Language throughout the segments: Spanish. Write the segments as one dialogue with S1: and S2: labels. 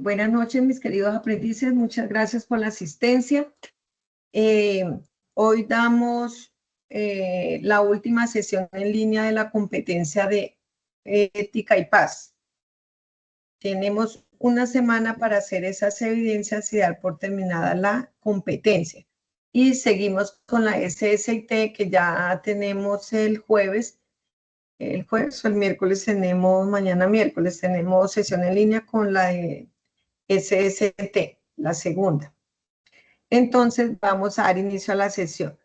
S1: Buenas noches, mis queridos aprendices. Muchas gracias por la asistencia. Hoy damos la última sesión en línea de la competencia de ética y paz. Tenemos una semana para hacer esas evidencias y dar por terminada la competencia. Y seguimos con la SSIT, que ya tenemos el jueves o el miércoles mañana miércoles tenemos sesión en línea con la de SST, la segunda. Entonces vamos a dar inicio a la sesión.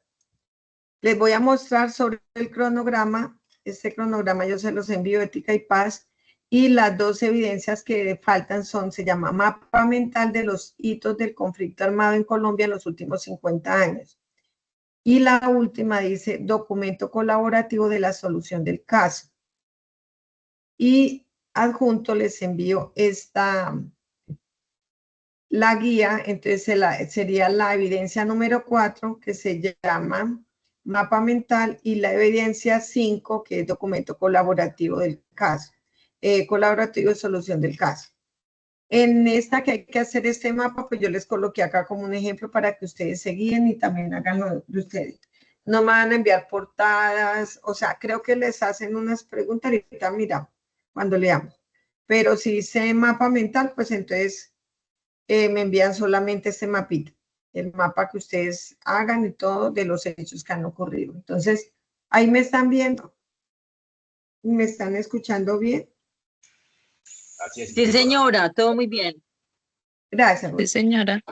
S1: Les voy a mostrar sobre el cronograma. Este cronograma yo se los envío, ética y paz, y las dos evidencias que faltan se llama mapa mental de los hitos del conflicto armado en Colombia en los últimos 50 años. Y la última dice documento colaborativo de la solución del caso. Y adjunto les envío la guía. Entonces sería la evidencia número 4, que se llama mapa mental, y la evidencia 5, que es documento colaborativo del caso, colaborativo de solución del caso. En esta que hay que hacer este mapa, pues yo les coloqué acá como un ejemplo para que ustedes se guíen y también hagan lo de ustedes. No me van a enviar portadas, o sea, creo que les hacen unas preguntas ahorita, mira, cuando leamos. Pero si hice mapa mental, pues entonces me envían solamente este mapita, el mapa que ustedes hagan y todo de los hechos que han ocurrido. Entonces, ahí me están viendo, me están escuchando bien.
S2: Así es.
S3: Sí, señora, todo muy bien.
S1: Gracias.
S3: Sí, señora.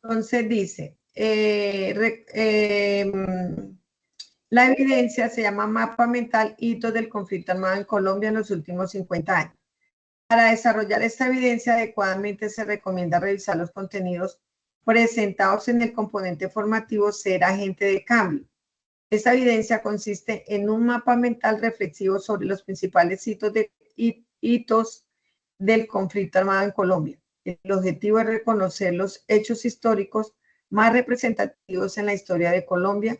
S1: Entonces dice, la evidencia se llama mapa mental, hitos del conflicto armado en Colombia en los últimos 50 años. Para desarrollar esta evidencia adecuadamente se recomienda revisar los contenidos presentados en el componente formativo Ser agente de cambio. Esta evidencia consiste en un mapa mental reflexivo sobre los principales hitos del conflicto armado en Colombia. El objetivo es reconocer los hechos históricos más representativos en la historia de Colombia,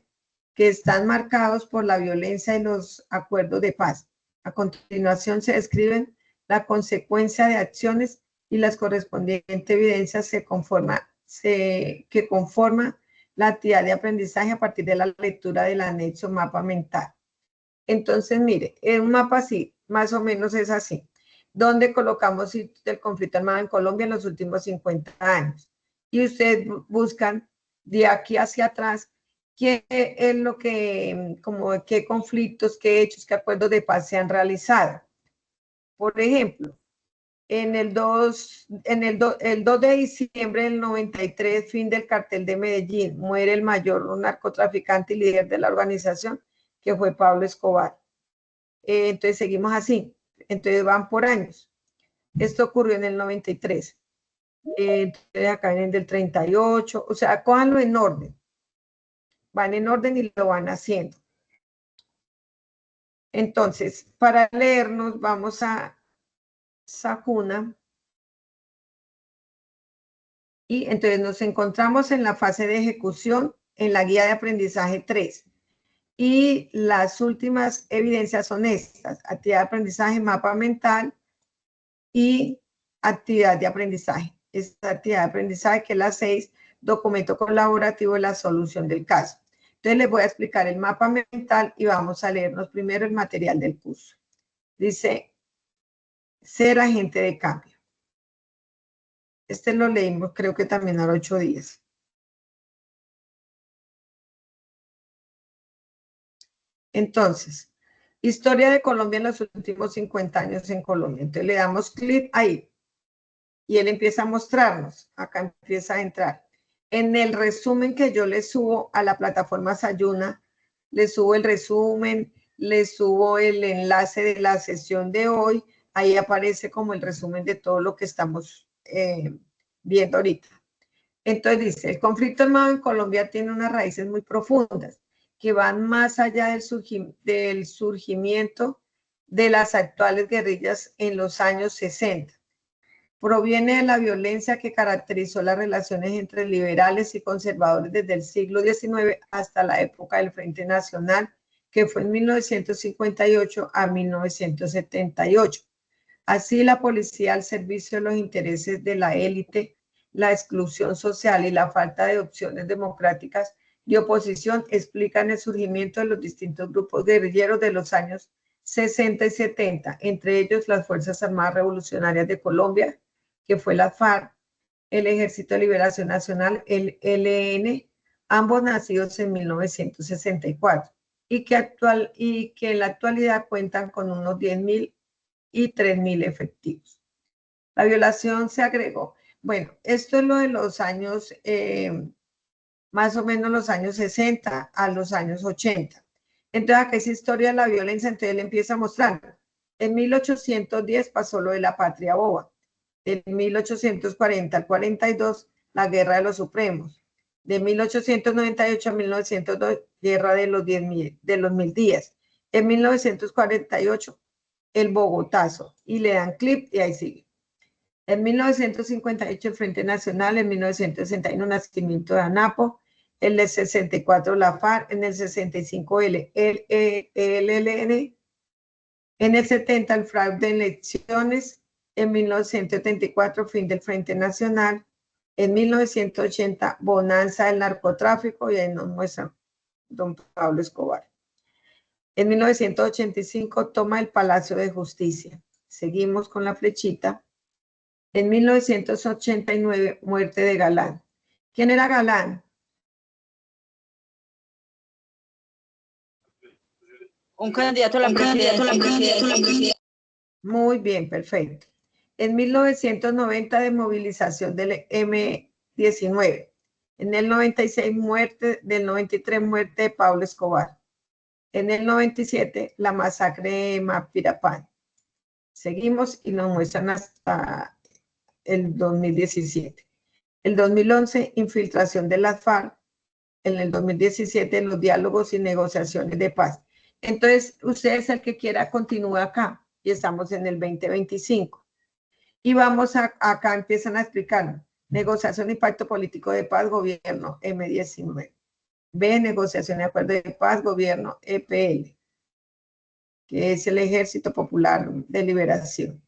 S1: que están marcados por la violencia y los acuerdos de paz. A continuación se describen la consecuencia de acciones y las correspondientes evidencias que conforma la actividad de aprendizaje a partir de la lectura del anexo mapa mental. Entonces, mire, un mapa así, más o menos es así, donde colocamos el conflicto armado en Colombia en los últimos 50 años. Y ustedes buscan de aquí hacia atrás qué es lo que, como qué conflictos, qué hechos, qué acuerdos de paz se han realizado. Por ejemplo, el 2 de diciembre del 93, fin del cartel de Medellín, muere el mayor narcotraficante y líder de la organización, que fue Pablo Escobar. Entonces seguimos así, entonces van por años. Esto ocurrió en el 93. Entonces acá vienen del 38, o sea, cójanlo en orden. Van en orden y lo van haciendo. Entonces, para leernos, vamos a Sahuna. Y entonces nos encontramos en la fase de ejecución en la guía de aprendizaje 3. Y las últimas evidencias son estas: actividad de aprendizaje, mapa mental y actividad de aprendizaje. Esta actividad de aprendizaje, que es la 6, documento colaborativo de la solución del caso. Entonces les voy a explicar el mapa mental y vamos a leernos primero el material del curso. Dice, ser agente de cambio. Este lo leímos creo que también a los 8 días. Entonces, historia de Colombia en los últimos 50 años en Colombia. Entonces le damos clic ahí y él empieza a mostrarnos. Acá empieza a entrar. En el resumen que yo le subo a la plataforma Sayuna, le subo el resumen, le subo el enlace de la sesión de hoy. Ahí aparece como el resumen de todo lo que estamos viendo ahorita. Entonces dice, el conflicto armado en Colombia tiene unas raíces muy profundas que van más allá del surgimiento de las actuales guerrillas en los años 60. Proviene de la violencia que caracterizó las relaciones entre liberales y conservadores desde el siglo XIX hasta la época del Frente Nacional, que fue en 1958 a 1978. Así, la policía al servicio de los intereses de la élite, la exclusión social y la falta de opciones democráticas de oposición explican el surgimiento de los distintos grupos guerrilleros de los años 60 y 70, entre ellos las Fuerzas Armadas Revolucionarias de Colombia, que fue la FARC, el Ejército de Liberación Nacional, el ELN, ambos nacidos en 1964, y que en la actualidad cuentan con unos 10.000 y 3.000 efectivos. La violación se agregó. Bueno, esto es lo de los años, más o menos los años 60 a los años 80. Entonces, acá es historia de la violencia, entonces él empieza a mostrar. En 1810 pasó lo de la Patria Boba. De 1840 al 42, la Guerra de los Supremos. De 1898 a 1902, Guerra de los 1000 días. En 1948, el Bogotazo, y le dan clip y ahí sigue. En 1958 el Frente Nacional, en 1961 nacimiento de ANAPO, en el 64 la FARC, en el 65 el ELN, en el 70 el fraude de elecciones, en 1974 fin del Frente Nacional, en 1980 bonanza del narcotráfico, y ahí nos muestra don Pablo Escobar. En 1985 toma el Palacio de Justicia. Seguimos con la flechita. En 1989, muerte de Galán. ¿Quién era Galán?
S3: Un candidato a la presidencia.
S1: Muy bien, perfecto. En 1990, desmovilización del M-19. En el 96, del 93, muerte de Pablo Escobar. En el 97, la masacre de Mapirapán. Seguimos y nos muestran hasta el 2017. El 2011, infiltración de las FARC. En el 2017, los diálogos y negociaciones de paz. Entonces, usted es el que quiera continúa acá y estamos en el 2025. Y vamos acá, empiezan a explicar negociación y pacto político de paz, gobierno M19. B, negociación y acuerdo de paz, gobierno EPL, que es el Ejército Popular de Liberación.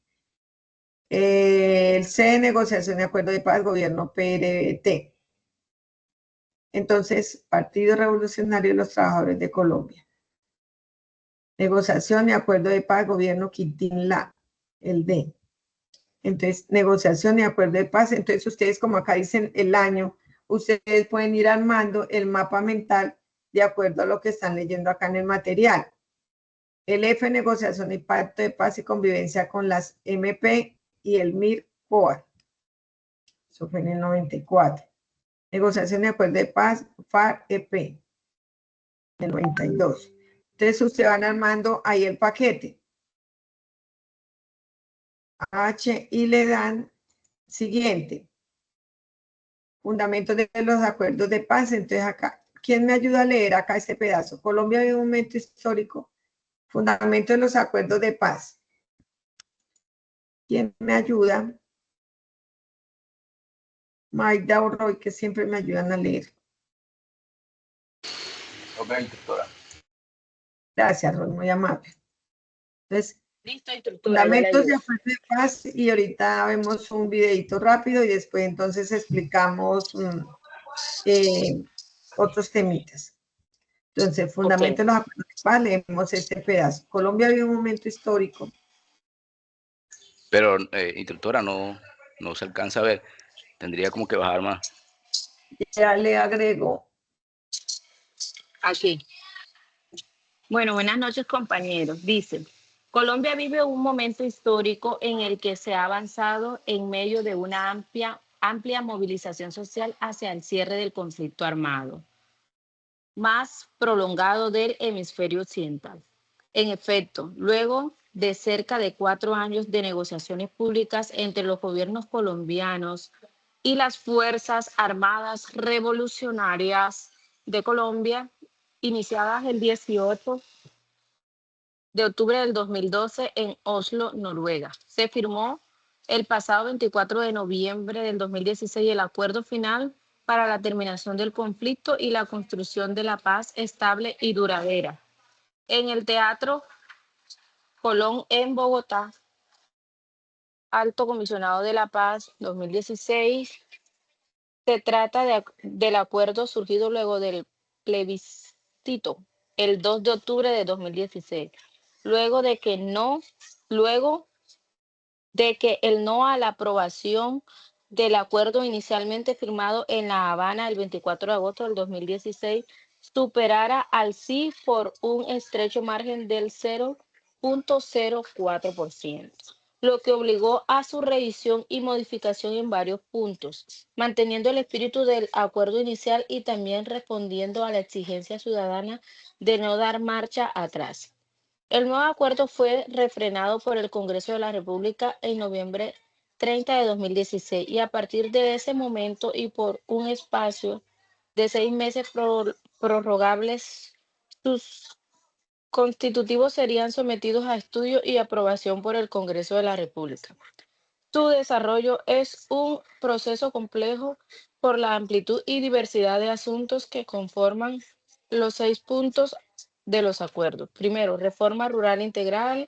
S1: El C, negociación y acuerdo de paz, gobierno PRT. Entonces, Partido Revolucionario de los Trabajadores de Colombia. Negociación y acuerdo de paz, gobierno Quintín-La, el D. Entonces, negociación y acuerdo de paz. Entonces, ustedes, como acá dicen el año, ustedes pueden ir armando el mapa mental de acuerdo a lo que están leyendo acá en el material. El F, negociación y pacto de paz y convivencia con las MP y el MIR-COA. Eso fue en el 94. Negociación y acuerdo de paz, FARC-EP, en el 92. Entonces, ustedes van armando ahí el paquete. H y le dan siguiente. Fundamentos de los acuerdos de paz. Entonces acá, ¿quién me ayuda a leer acá este pedazo? Colombia vive un momento histórico. Fundamentos de los acuerdos de paz. ¿Quién me ayuda? Maida o Roy, que siempre me ayudan a leer.
S2: Ok, doctora.
S1: Gracias, Roy, muy amable. Entonces,
S3: Listo, instructora.
S1: fundamentos de acuerdo de paz, y ahorita vemos un videito rápido y después entonces explicamos otros temitas. Entonces, fundamentos de los acuerdos de paz, leemos este pedazo. Colombia vive un momento histórico.
S2: Pero, instructora, no se alcanza a ver. Tendría como que bajar más.
S1: Ya le agrego.
S3: Aquí. Bueno, buenas noches, compañeros. Dice, Colombia vive un momento histórico en el que se ha avanzado en medio de una amplia movilización social hacia el cierre del conflicto armado más prolongado del hemisferio occidental. En efecto, luego de cerca de 4 años de negociaciones públicas entre los gobiernos colombianos y las Fuerzas Armadas Revolucionarias de Colombia, iniciadas el 18 de octubre del 2012 en Oslo, Noruega, se firmó el pasado 24 de noviembre del 2016 el acuerdo final para la terminación del conflicto y la construcción de la paz estable y duradera. En el Teatro Colón en Bogotá, Alto Comisionado de la Paz 2016. Se trata del acuerdo surgido luego del plebiscito el 2 de octubre de 2016, luego de que luego de que el no a la aprobación del acuerdo inicialmente firmado en La Habana el 24 de agosto del 2016 superara al sí por un estrecho margen del 0,04%, lo que obligó a su revisión y modificación en varios puntos, manteniendo el espíritu del acuerdo inicial y también respondiendo a la exigencia ciudadana de no dar marcha atrás. El nuevo acuerdo fue refrendado por el Congreso de la República en noviembre 30 de 2016 y a partir de ese momento y por un espacio de 6 meses prorrogables, sus constitutivos serían sometidos a estudio y aprobación por el Congreso de la República. Su desarrollo es un proceso complejo por la amplitud y diversidad de asuntos que conforman los 6 puntos de los acuerdos. Primero, reforma rural integral.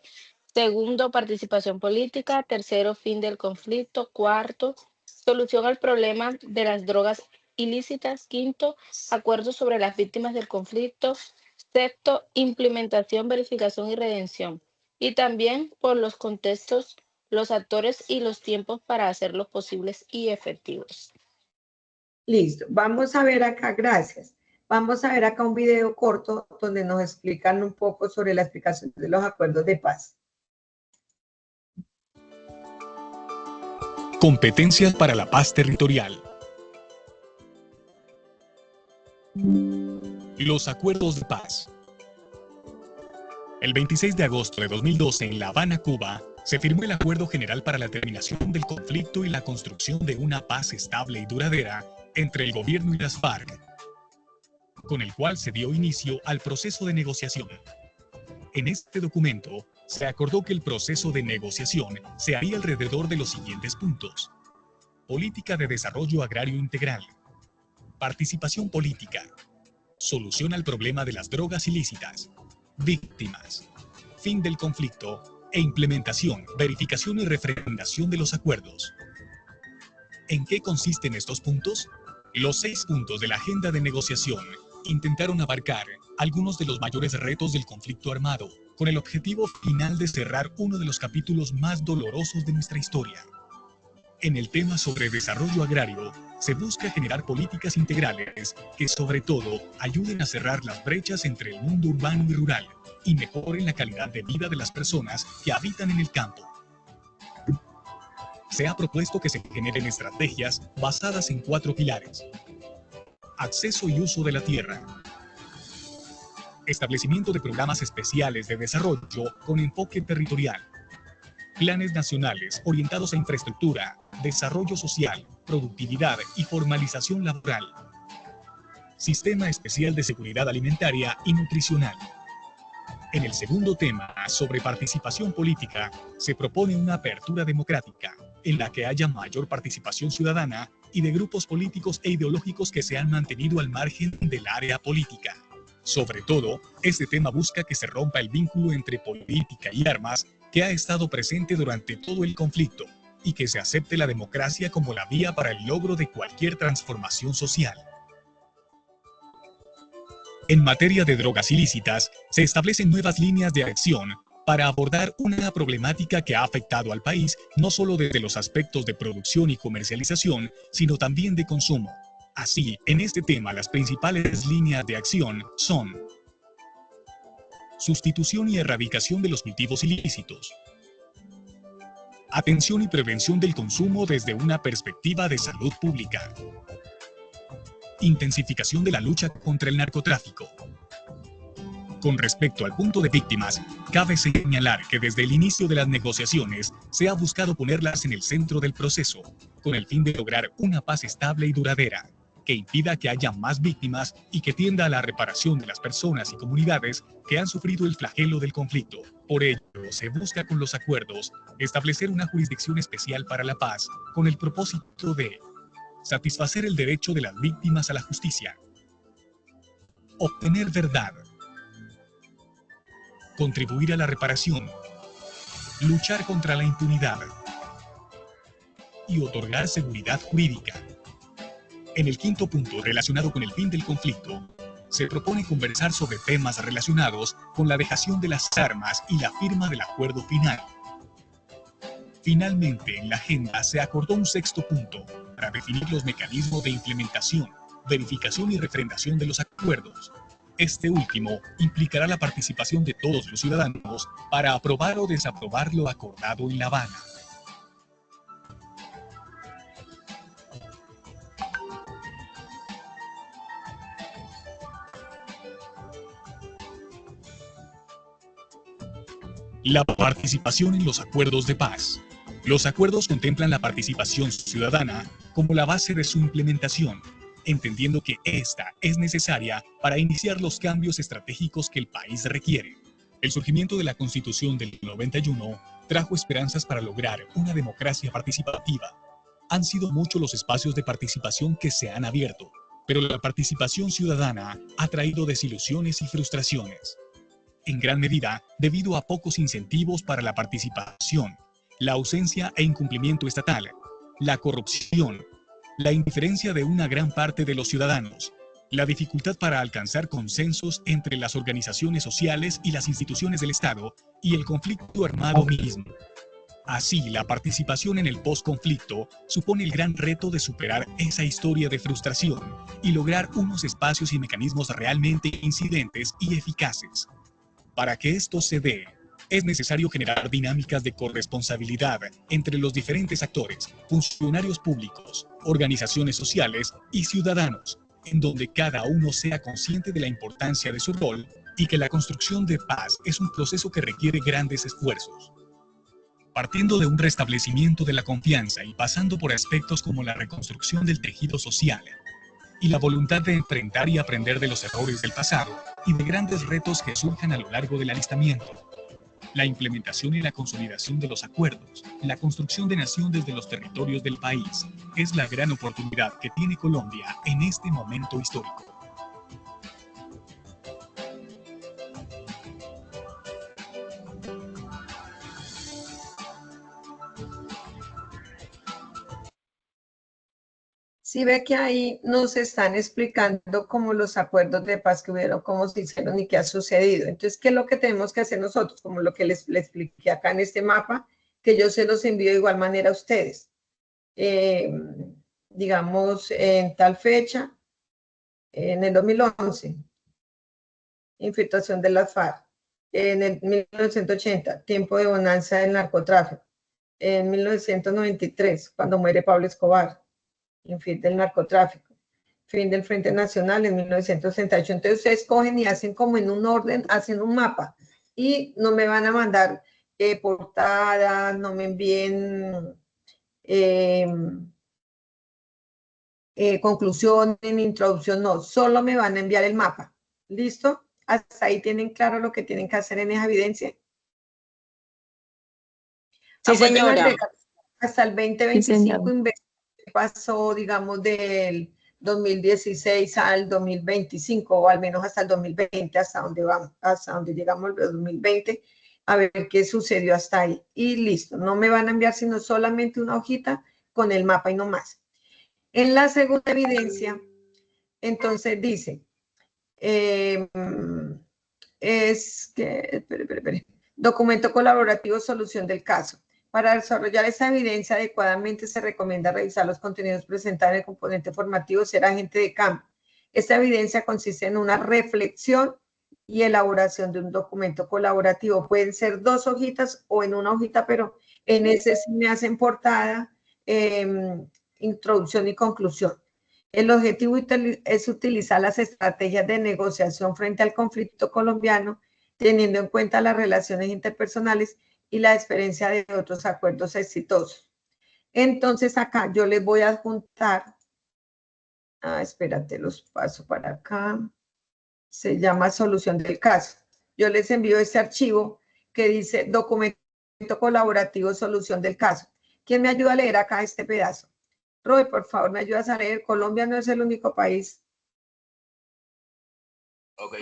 S3: Segundo, participación política. Tercero, fin del conflicto. Cuarto, solución al problema de las drogas ilícitas. Quinto, acuerdos sobre las víctimas del conflicto. Sexto, implementación, verificación y redención. Y también por los contextos, los actores y los tiempos para hacerlos posibles y efectivos.
S1: Listo, vamos a ver acá, gracias. Vamos a ver acá un video corto donde nos explican un poco sobre la explicación de los acuerdos de paz.
S4: Competencias para la paz territorial. Los acuerdos de paz. El 26 de agosto de 2012 en La Habana, Cuba, se firmó el Acuerdo General para la Terminación del Conflicto y la Construcción de una Paz Estable y Duradera entre el gobierno y las FARC, con el cual se dio inicio al proceso de negociación. En este documento, se acordó que el proceso de negociación se haría alrededor de los siguientes puntos: política de desarrollo agrario integral, participación política, solución al problema de las drogas ilícitas, víctimas, fin del conflicto e implementación, verificación y refrendación de los acuerdos. ¿En qué consisten estos puntos? Los 6 puntos de la agenda de negociación intentaron abarcar algunos de los mayores retos del conflicto armado, con el objetivo final de cerrar uno de los capítulos más dolorosos de nuestra historia. En el tema sobre desarrollo agrario, se busca generar políticas integrales que sobre todo ayuden a cerrar las brechas entre el mundo urbano y rural y mejoren la calidad de vida de las personas que habitan en el campo. Se ha propuesto que se generen estrategias basadas en 4 pilares: acceso y uso de la tierra, establecimiento de programas especiales de desarrollo con enfoque territorial, planes nacionales orientados a infraestructura, desarrollo social, productividad y formalización laboral, sistema especial de seguridad alimentaria y nutricional. En el segundo tema, sobre participación política, se propone una apertura democrática, en la que haya mayor participación ciudadana y de grupos políticos e ideológicos que se han mantenido al margen del área política. Sobre todo, este tema busca que se rompa el vínculo entre política y armas que ha estado presente durante todo el conflicto y que se acepte la democracia como la vía para el logro de cualquier transformación social. En materia de drogas ilícitas, se establecen nuevas líneas de acción para abordar una problemática que ha afectado al país no solo desde los aspectos de producción y comercialización, sino también de consumo. Así, en este tema las principales líneas de acción son: sustitución y erradicación de los cultivos ilícitos, atención y prevención del consumo desde una perspectiva de salud pública, intensificación de la lucha contra el narcotráfico. Con respecto al punto de víctimas, cabe señalar que desde el inicio de las negociaciones se ha buscado ponerlas en el centro del proceso, con el fin de lograr una paz estable y duradera, que impida que haya más víctimas y que tienda a la reparación de las personas y comunidades que han sufrido el flagelo del conflicto. Por ello, se busca con los acuerdos establecer una jurisdicción especial para la paz, con el propósito de satisfacer el derecho de las víctimas a la justicia, obtener verdad, contribuir a la reparación, luchar contra la impunidad, y otorgar seguridad jurídica. En el quinto punto, relacionado con el fin del conflicto, se propone conversar sobre temas relacionados con la dejación de las armas y la firma del acuerdo final. Finalmente, en la agenda se acordó un sexto punto para definir los mecanismos de implementación, verificación y refrendación de los acuerdos. Este último implicará la participación de todos los ciudadanos para aprobar o desaprobar lo acordado en La Habana. La participación en los acuerdos de paz. Los acuerdos contemplan la participación ciudadana como la base de su implementación, entendiendo que esta es necesaria para iniciar los cambios estratégicos que el país requiere. El surgimiento de la Constitución del 91 trajo esperanzas para lograr una democracia participativa. Han sido muchos los espacios de participación que se han abierto, pero la participación ciudadana ha traído desilusiones y frustraciones. En gran medida, debido a pocos incentivos para la participación, la ausencia e incumplimiento estatal, la corrupción, la indiferencia de una gran parte de los ciudadanos, la dificultad para alcanzar consensos entre las organizaciones sociales y las instituciones del Estado y el conflicto armado mismo. Así, la participación en el posconflicto supone el gran reto de superar esa historia de frustración y lograr unos espacios y mecanismos realmente incidentes y eficaces. Para que esto se dé, es necesario generar dinámicas de corresponsabilidad entre los diferentes actores, funcionarios públicos, organizaciones sociales y ciudadanos, en donde cada uno sea consciente de la importancia de su rol y que la construcción de paz es un proceso que requiere grandes esfuerzos. Partiendo de un restablecimiento de la confianza y pasando por aspectos como la reconstrucción del tejido social, y la voluntad de enfrentar y aprender de los errores del pasado y de grandes retos que surjan a lo largo del alistamiento. La implementación y la consolidación de los acuerdos, la construcción de nación desde los territorios del país, es la gran oportunidad que tiene Colombia en este momento histórico.
S1: Sí ve que ahí nos están explicando cómo los acuerdos de paz que hubieron, cómo se hicieron y qué ha sucedido. Entonces, ¿qué es lo que tenemos que hacer nosotros? Como lo que les expliqué acá en este mapa, que yo se los envío de igual manera a ustedes. Digamos, en tal fecha, en el 2011, infiltración de las FARC. En el 1980, tiempo de bonanza del narcotráfico. En 1993, cuando muere Pablo Escobar. En fin del narcotráfico, fin del Frente Nacional en 1968. Entonces ustedes cogen y hacen como en un orden, hacen un mapa y no me van a mandar portadas, no me envíen conclusión, en introducción, no, solo me van a enviar el mapa. ¿Listo? Hasta ahí tienen claro lo que tienen que hacer en esa evidencia.
S3: Sí, señora.
S1: Hasta el 2025 pasó, digamos, del 2016 al 2025, o al menos hasta el 2020, hasta donde vamos, hasta donde llegamos el 2020, a ver qué sucedió hasta ahí. Y listo, no me van a enviar sino solamente una hojita con el mapa y no más. En la segunda evidencia, entonces dice, documento colaborativo, solución del caso. Para desarrollar esa evidencia adecuadamente se recomienda revisar los contenidos presentados en el componente formativo, ser agente de campo. Esta evidencia consiste en una reflexión y elaboración de un documento colaborativo. Pueden ser 2 hojitas o en una hojita, pero en ese sí me hacen portada, introducción y conclusión. El objetivo es utilizar las estrategias de negociación frente al conflicto colombiano, teniendo en cuenta las relaciones interpersonales y la experiencia de otros acuerdos exitosos. Entonces acá yo les voy a adjuntar, espérate, los paso para acá, se llama solución del caso. Yo les envío este archivo que dice documento colaborativo, solución del caso. ¿Quién me ayuda a leer acá este pedazo? Roy, por favor, me ayudas a leer. Colombia no es el único país.
S2: Ok.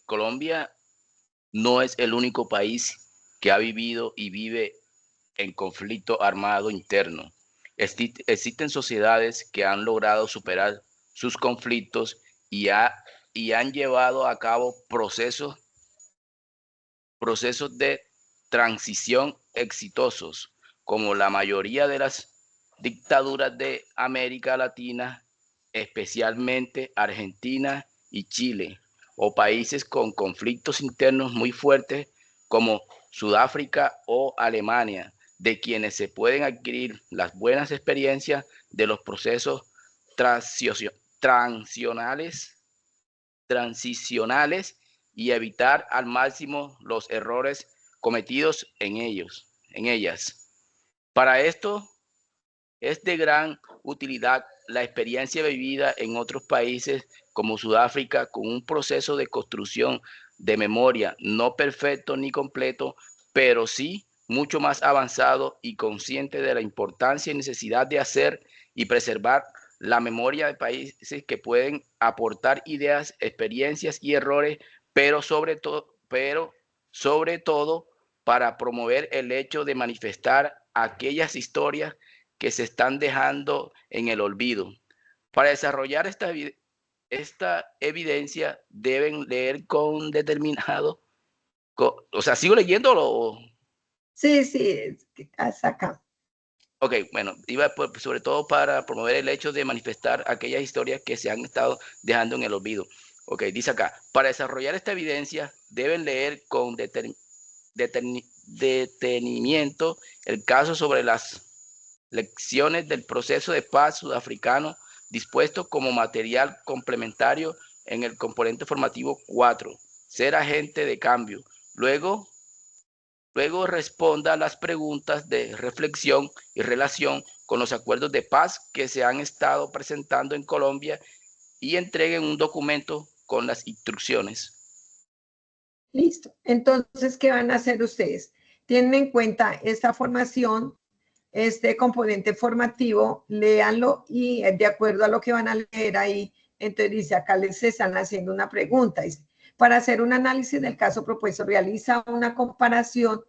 S2: Colombia no es el único país que ha vivido y vive en conflicto armado interno. Existen sociedades que han logrado superar sus conflictos y han llevado a cabo procesos de transición exitosos, como la mayoría de las dictaduras de América Latina, especialmente Argentina y Chile, o países con conflictos internos muy fuertes como Sudáfrica o Alemania, de quienes se pueden adquirir las buenas experiencias de los procesos transicionales y evitar al máximo los errores cometidos en ellas. Para esto es de gran utilidad la experiencia vivida en otros países como Sudáfrica, con un proceso de construcción de memoria no perfecto ni completo, pero sí mucho más avanzado y consciente de la importancia y necesidad de hacer y preservar la memoria de países que pueden aportar ideas, experiencias y errores, pero sobre todo para promover el hecho de manifestar aquellas historias que se están dejando en el olvido. Para desarrollar esta evidencia deben leer con determinado, o sea, ¿sigo leyéndolo?
S1: Sí, hasta acá.
S2: Ok, bueno, iba sobre todo para promover el hecho de manifestar aquellas historias que se han estado dejando en el olvido. Ok, dice acá, para desarrollar esta evidencia deben leer con detenimiento el caso sobre las lecciones del proceso de paz sudafricano dispuesto como material complementario en el componente formativo 4, ser agente de cambio. Luego responda a las preguntas de reflexión y relación con los acuerdos de paz que se han estado presentando en Colombia y entreguen un documento con las instrucciones.
S1: Listo. Entonces, ¿qué van a hacer ustedes? Tienen en cuenta esta formación, este componente formativo, léanlo y de acuerdo a lo que van a leer ahí, entonces dice, acá les están haciendo una pregunta. Dice, para hacer un análisis del caso propuesto, realiza una comparación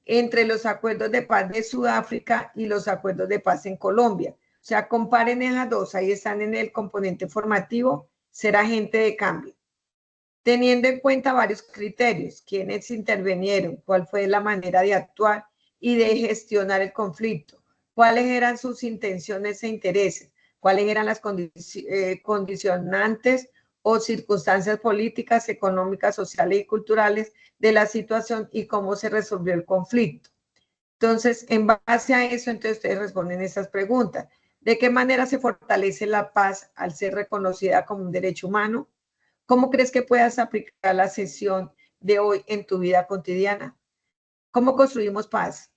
S1: entre los acuerdos de paz de Sudáfrica y los acuerdos de paz en Colombia. O sea, comparen esas dos, ahí están en el componente formativo, ser agente de cambio. Teniendo en cuenta varios criterios, quiénes intervinieron, cuál fue la manera de actuar y de gestionar el conflicto, cuáles eran sus intenciones e intereses, cuáles eran las condicionantes o circunstancias políticas, económicas, sociales y culturales de la situación y cómo se resolvió el conflicto. Entonces, en base a eso, entonces ustedes responden esas preguntas. ¿De qué manera se fortalece la paz al ser reconocida como un derecho humano? ¿Cómo crees que puedas aplicar la sesión de hoy en tu vida cotidiana? ¿Cómo construimos paz?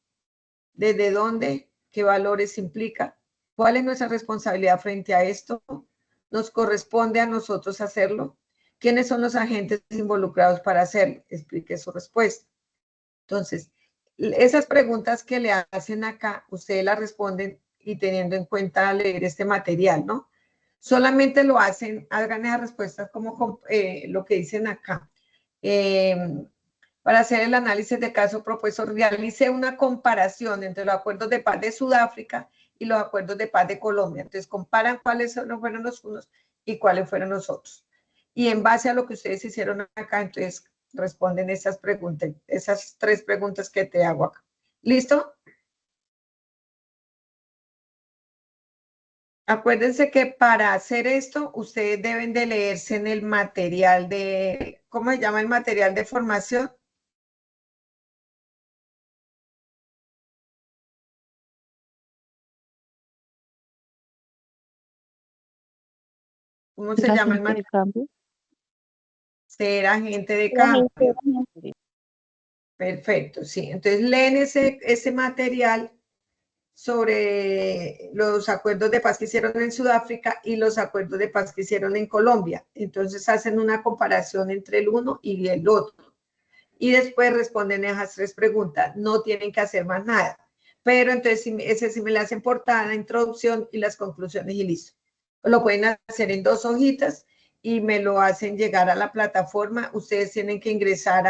S1: ¿Desde dónde? ¿Qué valores implica? ¿Cuál es nuestra responsabilidad frente a esto? ¿Nos corresponde a nosotros hacerlo? ¿Quiénes son los agentes involucrados para hacerlo? Explique su respuesta. Entonces, esas preguntas que le hacen acá, ustedes las responden y teniendo en cuenta leer este material, ¿no? Solamente lo hacen, hagan esas respuestas como lo que dicen acá. Para hacer el análisis de caso propuesto, realice una comparación entre los acuerdos de paz de Sudáfrica y los acuerdos de paz de Colombia. Entonces, comparan cuáles fueron los unos y cuáles fueron los otros. Y en base a lo que ustedes hicieron acá, entonces responden esas preguntas, esas 3 preguntas que te hago acá. ¿Listo? Acuérdense que para hacer esto, ustedes deben de leerse en el material de, ¿cómo se llama el material de formación? ¿Cómo se llama el material? Ser agente de cambio. Perfecto, sí. Entonces leen ese material sobre los acuerdos de paz que hicieron en Sudáfrica y los acuerdos de paz que hicieron en Colombia. Entonces hacen una comparación entre el uno y el otro. Y después responden esas 3 preguntas. No tienen que hacer más nada. Pero entonces ese sí me la hacen portada, introducción y las conclusiones y listo. Lo pueden hacer en 2 hojitas y me lo hacen llegar a la plataforma. Ustedes tienen que ingresar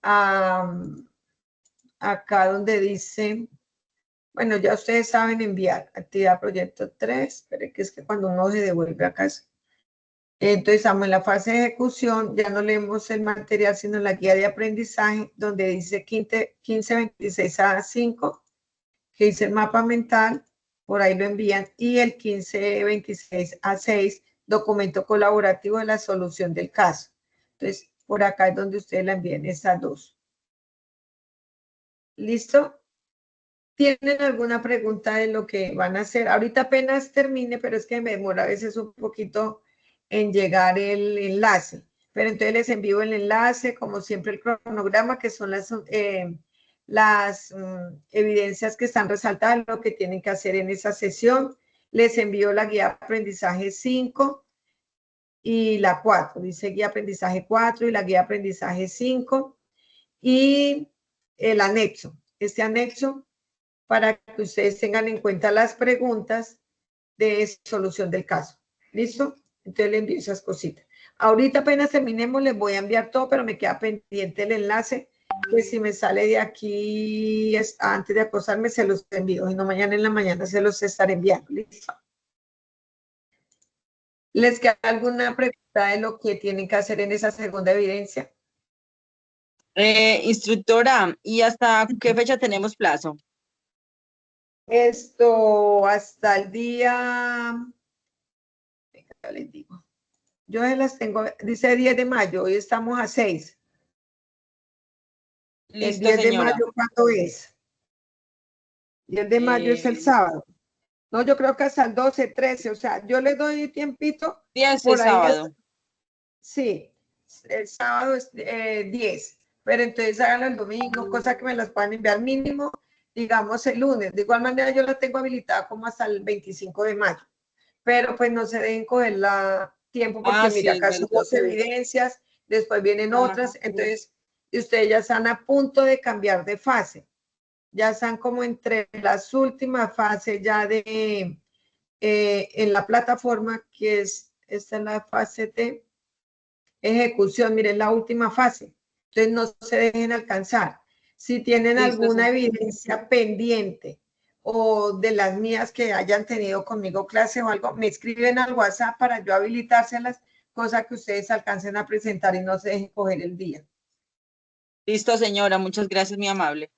S1: a acá donde dice, bueno, ya ustedes saben enviar actividad proyecto 3, pero que es que cuando uno se devuelve a casa. Entonces estamos en la fase de ejecución, ya no leemos el material, sino la guía de aprendizaje, donde dice 1526 a 5, que dice el mapa mental, por ahí lo envían, y el 1526 a 6, documento colaborativo de la solución del caso. Entonces, por acá es donde ustedes la envían, esas dos. ¿Listo? ¿Tienen alguna pregunta de lo que van a hacer? Ahorita apenas termine, pero es que me demora a veces un poquito en llegar el enlace. Pero entonces les envío el enlace, como siempre el cronograma, que son las evidencias que están resaltadas, lo que tienen que hacer en esa sesión. Les envío la guía de aprendizaje 5 y la 4. Dice guía de aprendizaje 4 y la guía de aprendizaje 5. Y el anexo. Este anexo para que ustedes tengan en cuenta las preguntas de solución del caso. ¿Listo? Entonces le envío esas cositas. Ahorita apenas terminemos les voy a enviar todo, pero me queda pendiente el enlace, que si me sale de aquí antes de acostarme se los envío, y no mañana en la mañana se los estaré enviando. ¿Listo? ¿Les queda alguna pregunta de lo que tienen que hacer en esa segunda evidencia?
S5: Instructora, ¿y hasta qué fecha tenemos plazo?
S1: Esto hasta el día, ya les digo, yo las tengo, dice 10 de mayo, hoy estamos a 6.
S5: Listo,
S1: El 10 de
S5: señora.
S1: mayo, ¿cuándo es? 10 de mayo es el sábado. No, yo creo que hasta el 12, 13, o sea, yo les doy tiempito.
S5: 10
S1: por
S5: es
S1: ahí
S5: sábado.
S1: Sí, el sábado es 10, pero entonces háganlo el domingo, cosa que me las puedan enviar mínimo, digamos el lunes. De igual manera yo la tengo habilitada como hasta el 25 de mayo, pero pues no se dejen coger la tiempo porque mira,
S5: Sí,
S1: acá
S5: es
S1: son
S5: verdad.
S1: 2 evidencias, después vienen
S5: Ajá.
S1: otras, entonces ustedes ya están a punto de cambiar de fase, ya están como entre las últimas fases ya de en la plataforma, que esta es la fase de ejecución, miren la última fase. Entonces no se dejen alcanzar. Si tienen
S5: Listo,
S1: alguna
S5: sí.
S1: evidencia pendiente o de las mías que hayan tenido conmigo clase o algo, me escriben al WhatsApp para yo habilitárselas, cosa que ustedes alcancen a presentar y no se dejen coger el día.
S5: Listo, señora. Muchas gracias, muy amable.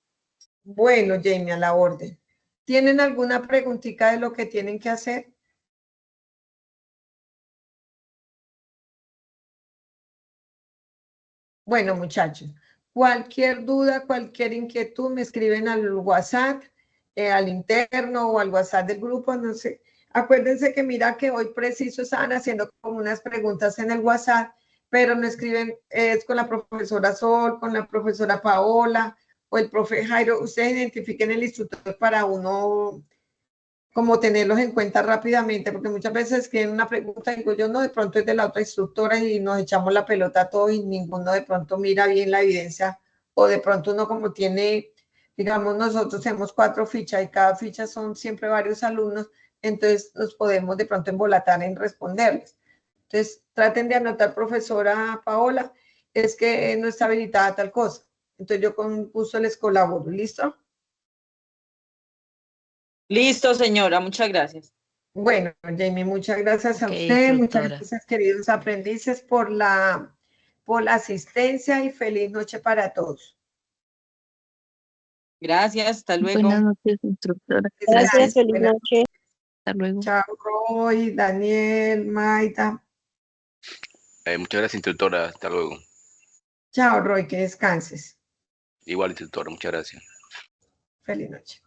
S1: Bueno, Jamie, a la orden. ¿Tienen alguna preguntita de lo que tienen que hacer? Bueno, muchachos, cualquier duda, cualquier inquietud, me escriben al WhatsApp, al interno o al WhatsApp del grupo, no sé. Acuérdense que mira que hoy preciso estaban haciendo como unas preguntas en el WhatsApp, pero no escriben, es con la profesora Sol, con la profesora Paola o el profe Jairo. Ustedes identifiquen el instructor para uno como tenerlos en cuenta rápidamente, porque muchas veces escriben una pregunta y digo yo, no, de pronto es de la otra instructora y nos echamos la pelota a todos y ninguno de pronto mira bien la evidencia, o de pronto uno como tiene, digamos, nosotros tenemos 4 fichas y cada ficha son siempre varios alumnos, entonces nos podemos de pronto embolatar en responderles. Entonces, traten de anotar, profesora Paola, es que no está habilitada tal cosa. Entonces, yo con gusto les colaboro, ¿listo?
S5: Listo, señora. Muchas gracias.
S1: Bueno, Jamie, muchas gracias a
S3: Ok,
S1: usted, muchas
S3: instructora.
S1: gracias, queridos aprendices, por la asistencia y feliz noche para todos.
S5: Gracias. Hasta luego.
S3: Buenas noches, instructora.
S1: Gracias,
S3: Gracias.
S1: feliz noche.
S3: Hasta luego.
S1: Chao, Roy, Daniel, Maida.
S2: Muchas gracias, instructora. Hasta luego.
S1: Chao, Roy, que descanses.
S2: Igual, instructora. Muchas gracias.
S1: Feliz noche.